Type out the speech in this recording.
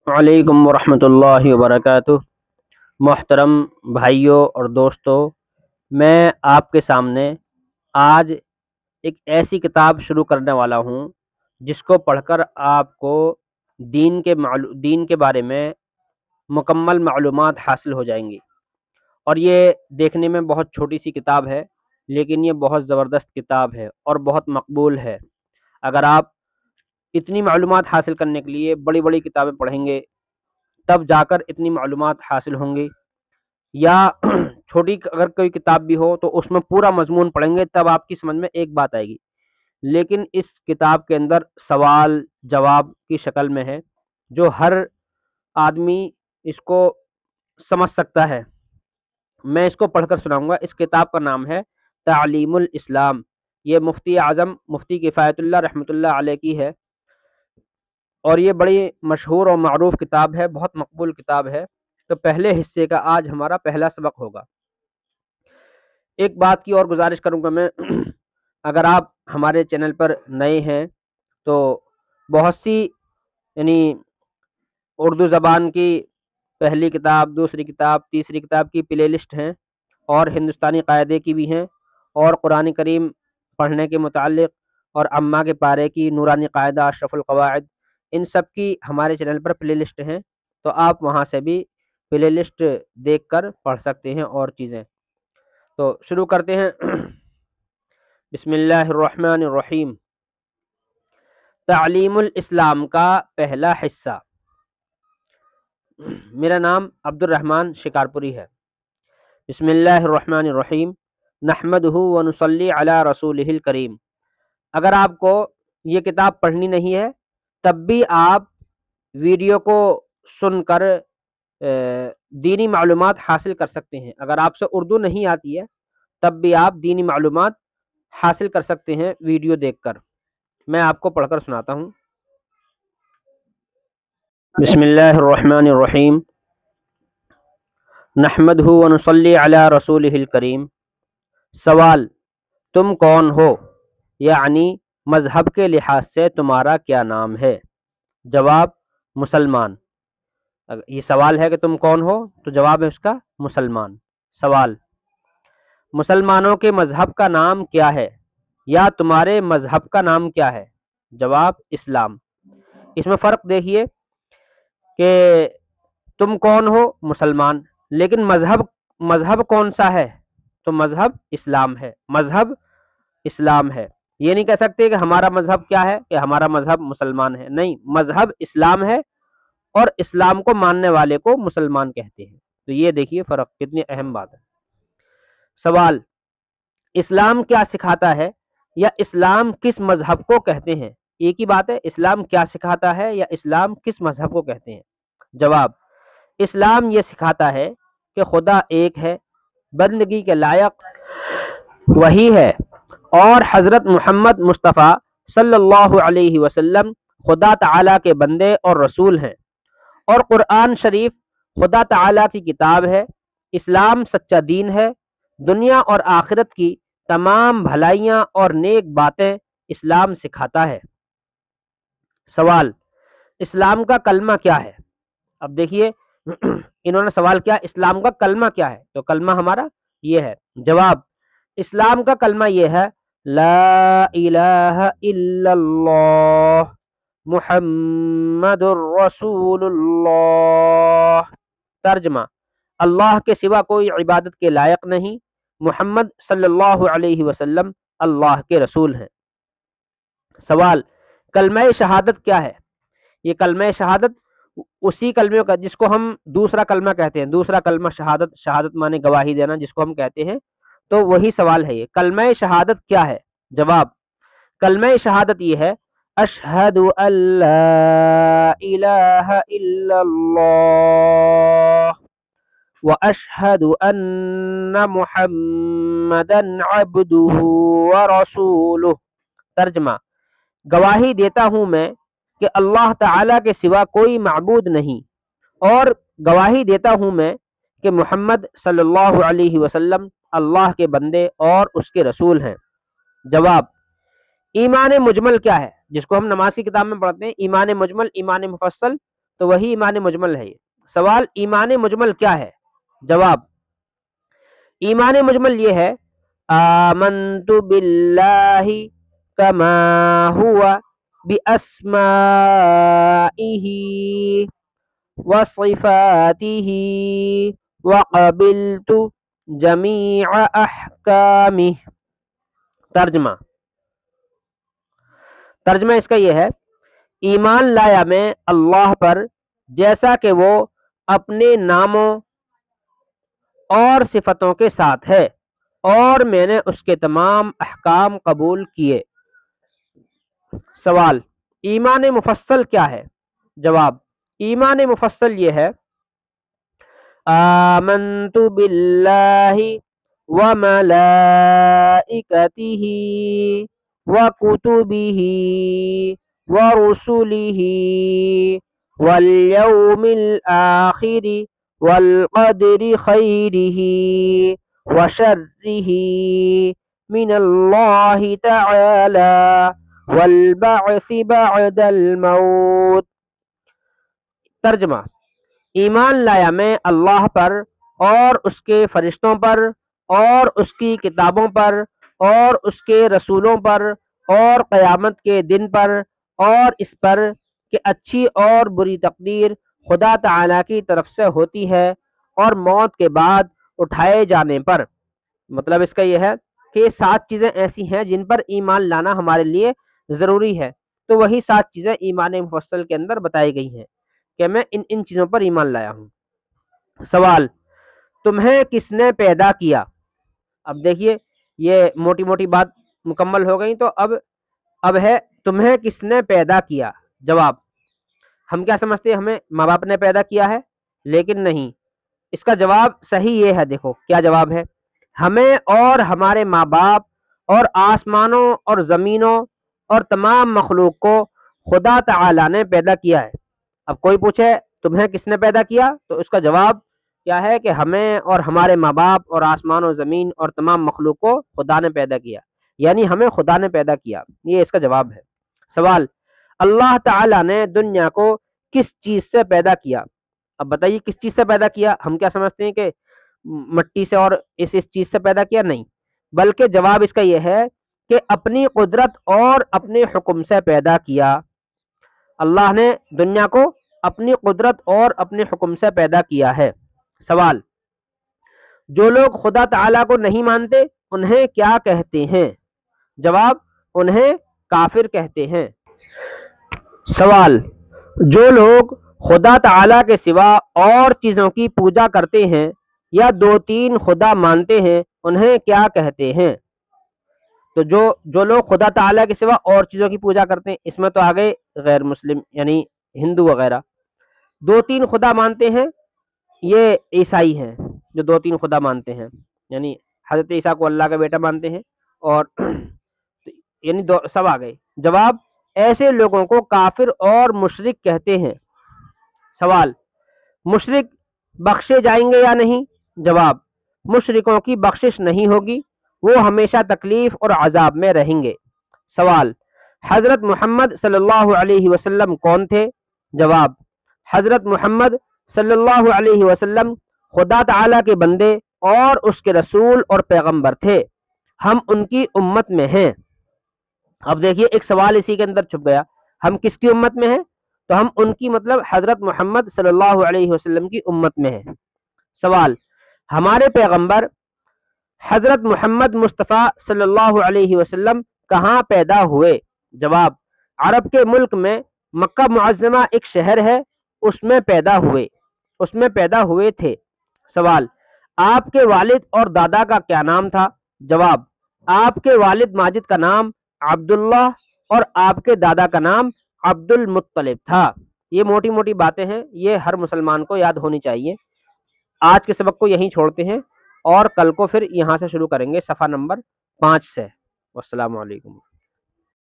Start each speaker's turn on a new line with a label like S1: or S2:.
S1: وعلیکم ورحمۃ اللہ وبرکاتہ۔ محترم بھائیوں اور دوستوں، میں آپ کے سامنے آج ایک ایسی کتاب شروع کرنے والا ہوں جس کو پڑھ کر آپ کو دین کے بارے میں مکمل معلومات حاصل ہو جائیں گی۔ اور یہ دیکھنے میں بہت چھوٹی سی کتاب ہے، لیکن یہ بہت زبردست کتاب ہے اور بہت مقبول ہے۔ اگر آپ اتنی معلومات حاصل کرنے کے لیے بڑی بڑی کتابیں پڑھیں گے تب جا کر اتنی معلومات حاصل ہوں گی، یا چھوٹی اگر کوئی کتاب بھی ہو تو اس میں پورا مضمون پڑھیں گے تب آپ کی سمجھ میں ایک بات آئے گی۔ لیکن اس کتاب کے اندر سوال جواب کی شکل میں ہے، جو ہر آدمی اس کو سمجھ سکتا ہے۔ میں اس کو پڑھ کر سناؤں گا۔ اس کتاب کا نام ہے تعلیم الاسلام۔ یہ مفتی اعظم مفتی کفایت اللہ رحمۃ اللہ علیہ کی ہے، اور یہ بڑی مشہور اور معروف کتاب ہے، بہت مقبول کتاب ہے۔ تو پہلے حصے کا آج ہمارا پہلا سبق ہوگا۔ ایک بات کی اور گزارش کروں گا میں، اگر آپ ہمارے چینل پر نئے ہیں تو بہت سی یعنی اردو زبان کی پہلی کتاب، دوسری کتاب، تیسری کتاب کی پلے لسٹ ہیں، اور ہندوستانی قاعدے کی بھی ہیں، اور قرآن کریم پڑھنے کے متعلق، اور اماں کے پارے کی نورانی قاعدہ، اشرف القواعد، ان سب کی ہمارے چینل پر پلے لسٹ ہیں، تو آپ وہاں سے بھی پلے لسٹ دیکھ کر پڑھ سکتے ہیں اور چیزیں۔ تو شروع کرتے ہیں۔ بسم اللہ الرحمن الرحیم۔ تعلیم الاسلام کا پہلا حصہ۔ میرا نام عبد الرحمن شکارپوری ہے۔ بسم اللہ الرحمن الرحیم۔ نحمدہ ونصلی علی رسولہ الکریم۔ اگر آپ کو یہ کتاب پڑھنی نہیں ہے تب بھی آپ ویڈیو کو سن کر دینی معلومات حاصل کر سکتے ہیں۔ اگر آپ سے اردو نہیں آتی ہے تب بھی آپ دینی معلومات حاصل کر سکتے ہیں ویڈیو دیکھ کر۔ میں آپ کو پڑھ کر سناتا ہوں۔ بسم اللہ الرحمن الرحیم۔ نحمدہ ونصلی علی رسولہ الکریم۔ سوال: تم کون ہو؟ یعنی مذہب کے لحاظ سے تمہارا کیا نام ہے؟ جواب: مسلمان۔ یہ سوال ہے کہ تم کون ہو، تو جواب ہے اس کا مسلمان۔ سوال: مسلمانوں کے مذہب کا نام کیا ہے، یا تمہارے مذہب کا نام کیا ہے؟ جواب: اسلام۔ اس میں فرق دیکھیے کہ تم کون ہو، مسلمان، لیکن مذہب کون سا ہے؟ تو مذہب اسلام ہے۔ مذہب اسلام ہے۔ یہ نہیں کہہ سکتے کہ ہمارا مذہب کیا ہے، کہ ہمارا مذہب مسلمان ہے۔ نہیں، مذہب اسلام ہے، اور اسلام کو ماننے والے کو مسلمان کہتے ہیں۔ تو یہ دیکھیے فرق، کتنی اہم بات ہے۔ سوال: اسلام کیا سکھاتا ہے، یا اسلام کس مذہب کو کہتے ہیں؟ ایک ہی بات ہے، اسلام کیا سکھاتا ہے یا اسلام کس مذہب کو کہتے ہیں؟ جواب: اسلام یہ سکھاتا ہے کہ خدا ایک ہے، بندگی کے لائق وہی ہے، اور حضرت محمد مصطفیٰ صلی اللہ علیہ وسلم خدا تعالیٰ کے بندے اور رسول ہیں، اور قرآن شریف خدا تعالیٰ کی کتاب ہے۔ اسلام سچا دین ہے۔ دنیا اور آخرت کی تمام بھلائیاں اور نیک باتیں اسلام سکھاتا ہے۔ سوال: اسلام کا کلمہ کیا ہے؟ اب دیکھیے انہوں نے سوال کیا، اسلام کا کلمہ کیا ہے؟ تو کلمہ ہمارا یہ ہے۔ جواب: اسلام کا کلمہ یہ ہے، لا الہ الا اللہ محمد الرسول اللہ۔ ترجمہ: اللہ کے سوا کوئی عبادت کے لائق نہیں، محمد صلی اللہ علیہ وسلم اللہ کے رسول ہیں۔ سوال: کلمہ شہادت کیا ہے؟ یہ کلمہ شہادت اسی کلمے کا جس کو ہم دوسرا کلمہ کہتے ہیں، دوسرا کلمہ شہادت، شہادت مانے گواہی دینا، جس کو ہم کہتے ہیں، تو وہی سوال ہے یہ، کلمہ شہادت کیا ہے؟ جواب: کلمہ شہادت یہ ہے، اشہد ان لا الہ الا اللہ واشہد ان محمدا عبدہ ورسولہ۔ ترجمہ: گواہی دیتا ہوں میں کہ اللہ تعالیٰ کے سوا کوئی معبود نہیں، اور گواہی دیتا ہوں میں کہ محمد صلی اللہ علیہ وسلم اللہ کے بندے اور اس کے رسول ہیں۔ جواب: ایمان مجمل کیا ہے؟ جس کو ہم نماز کی کتاب میں پڑھتے ہیں، ایمان مجمل، ایمان مفصل، تو وہی ایمان مجمل ہے۔ سوال ایمان مجمل کیا ہے؟ جواب ایمان مجمل یہ ہے آمنت باللہ کما ہوا باسمائہ وصفاتہ وقبلت جمیع احکامہ۔ ترجمہ اس کا یہ ہے ایمان لایا میں اللہ پر جیسا کہ وہ اپنے ناموں اور صفتوں کے ساتھ ہے، اور میں نے اس کے تمام احکام قبول کیے۔ سوال ایمان مفصل کیا ہے؟ جواب ایمان مفصل یہ ہے آمنت باللہ وملائکتہ وکتبہ ورسلہ والیوم الآخر والقدر خیرہ وشرہ من اللہ تعالی والبعث بعد الموت۔ ترجمہ ایمان لایا میں اللہ پر اور اس کے فرشتوں پر اور اس کی کتابوں پر اور اس کے رسولوں پر اور قیامت کے دن پر اور اس پر کہ اچھی اور بری تقدیر خدا تعالی کی طرف سے ہوتی ہے اور موت کے بعد اٹھائے جانے پر۔ مطلب اس کا یہ ہے کہ یہ 7 چیزیں ایسی ہیں جن پر ایمان لانا ہمارے لیے ضروری ہے، تو وہی 7 چیزیں ایمان مفصل کے اندر بتائی گئی ہیں کہ میں ان چیزوں پر ایمان لایا ہوں۔ سوال تمہیں کس نے پیدا کیا؟ اب دیکھیے یہ موٹی موٹی بات مکمل ہو گئی، تو اب ہے تمہیں کس نے پیدا کیا؟ جواب ہم کیا سمجھتے ہیں ہمیں ماں باپ نے پیدا کیا ہے، لیکن نہیں، اس کا جواب صحیح یہ ہے۔ دیکھو کیا جواب ہے، ہمیں اور ہمارے ماں باپ اور آسمانوں اور زمینوں اور تمام مخلوق کو خدا تعالی نے پیدا کیا ہے۔ اب کوئی پوچھے تمہیں کس نے پیدا کیا، تو اس کا جواب کیا ہے کہ ہمیں اور ہمارے ماں باپ اور آسمان و زمین اور تمام مخلوق کو خدا نے پیدا کیا، یعنی ہمیں خدا نے پیدا کیا، یہ اس کا جواب ہے۔ سوال اللہ تعالی نے دنیا کو کس چیز سے پیدا کیا؟ اب بتائیے کس چیز سے پیدا کیا؟ ہم کیا سمجھتے ہیں کہ مٹی سے اور اس چیز سے پیدا کیا؟ نہیں، بلکہ جواب اس کا یہ ہے کہ اپنی قدرت اور اپنے حکم سے پیدا کیا۔ اللہ نے دنیا کو اپنی قدرت اور اپنے حکم سے پیدا کیا ہے۔ سوال جو لوگ خدا تعالیٰ کو نہیں مانتے انہیں کیا کہتے ہیں؟ جواب انہیں کافر کہتے ہیں۔ سوال جو لوگ خدا تعالیٰ کے سوا اور چیزوں کی پوجا کرتے ہیں یا 2-3 خدا مانتے ہیں انہیں کیا کہتے ہیں؟ تو جو لوگ خدا تعالیٰ کے سوا اور چیزوں کی پوجا کرتے ہیں، اس میں تو آگے غیر مسلم یعنی ہندو وغیرہ، 2-3 خدا مانتے ہیں یہ عیسائی ہیں جو 2-3 خدا مانتے ہیں، یعنی حضرت عیسیٰ کو اللہ کا بیٹا مانتے ہیں، اور یعنی سب آ گئے۔ جواب ایسے لوگوں کو کافر اور مشرک کہتے ہیں۔ سوال مشرک بخشے جائیں گے یا نہیں؟ جواب مشرکوں کی بخشش نہیں ہوگی، وہ ہمیشہ تکلیف اور عذاب میں رہیں گے۔ سوال حضرت محمد صلی اللہ علیہ وسلم کون تھے؟ جواب حضرت محمد صلی اللہ علیہ وسلم خدا تعالیٰ کے بندے اور اس کے رسول اور پیغمبر تھے، ہم ان کی امت میں ہیں۔ اب دیکھیے ایک سوال اسی کے اندر چھپ گیا، ہم کس کی امت میں ہیں؟ تو ہم ان کی مطلب حضرت محمد صلی اللہ علیہ وسلم کی امت میں ہیں۔ سوال ہمارے پیغمبر حضرت محمد مصطفیٰ صلی اللہ علیہ وسلم کہاں پیدا ہوئے؟ جواب عرب کے ملک میں مکہ معظمہ ایک شہر ہے، اس میں پیدا ہوئے تھے۔ سوال آپ کے والد اور دادا کا کیا نام تھا؟ جواب آپ کے والد ماجد کا نام عبداللہ اور آپ کے دادا کا نام عبد المطلب تھا۔ یہ موٹی موٹی باتیں ہیں، یہ ہر مسلمان کو یاد ہونی چاہیے۔ آج کے سبق کو یہیں چھوڑتے ہیں اور کل کو پھر یہاں سے شروع کریں گے صفحہ نمبر 5 سے۔ والسلام علیکم۔